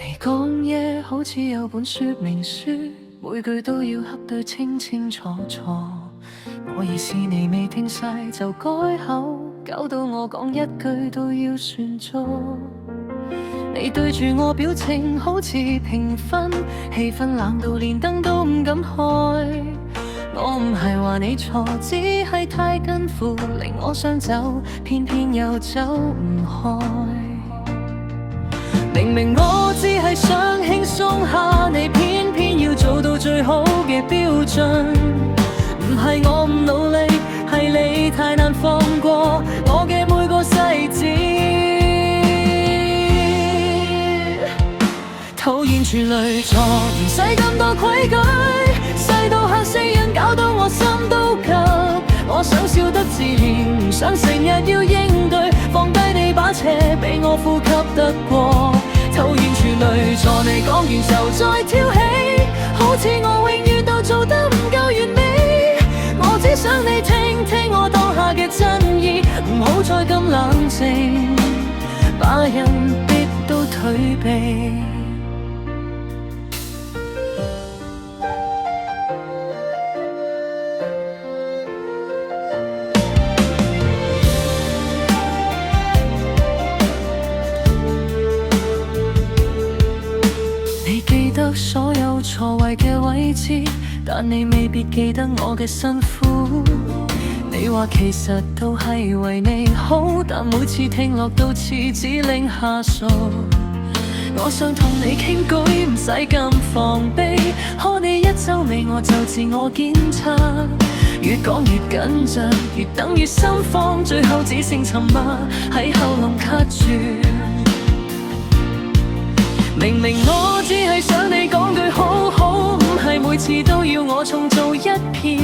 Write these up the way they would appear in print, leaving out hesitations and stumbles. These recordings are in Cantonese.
你講嘢好似有本說明書，每句都要核對清清楚楚。我意思你未聽晒就改口，搞到我講一句都要算錯。你對住我表情好似評分，氣氛冷到連燈都唔敢開。我唔係話你錯，只係太近乎令我想走，偏偏又走唔開。明明我只係想輕鬆下，你偏偏要做到最好嘅標準。唔係我唔努力，係你太難放過我嘅每個細節。討厭處女座，唔使咁多規矩，細到嚇死人，搞到我心都急。我想笑得自然，唔想成日要應對，放低你把尺，俾我呼吸得過。討厭處女座，你講完就再挑起，好似我永遠都做得唔夠完美。我只想你聽聽我當下嘅真意，唔好再咁冷靜，把人逼到退避。所有錯位嘅位置，但你未必記得我嘅辛苦。你話其實都係為你好，但每次聽落都似指令下屬。我想同你傾偈，唔使咁防備，可你一皺眉我就自我檢查。越講越緊張，越等越心慌，最後只剩沉默喺喉嚨卡住。明明我只係想你講句好好，唔係每次都要我重做一遍。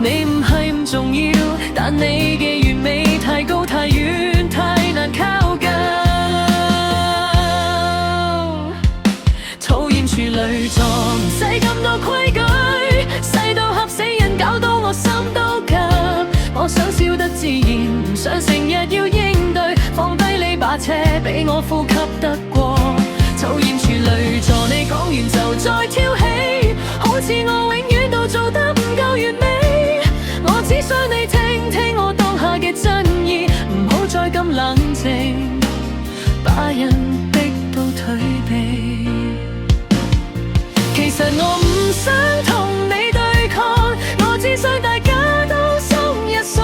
你唔係唔重要，但你嘅完美太高太遠，太難靠近。討厭處女座，唔使咁多規矩，細到嚇死人，搞到我心都急。我想笑得自然，唔想成日要應對，放低你把尺，俾我呼吸得過。討厭處女座，你講完就再挑起，好似我永遠都做得唔夠完美。我只想你聽聽我當下嘅真意，唔好再咁冷靜，把人逼到退避。其實我唔想同你對抗，我只想大家都鬆一鬆。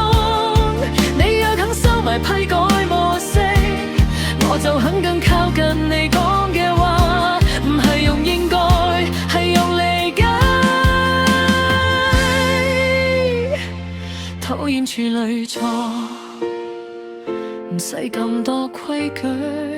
你若肯收埋批改模式，我就肯更靠近你講嘅話，唔係用應該，係用理解。討厭處女座，唔使咁多規矩。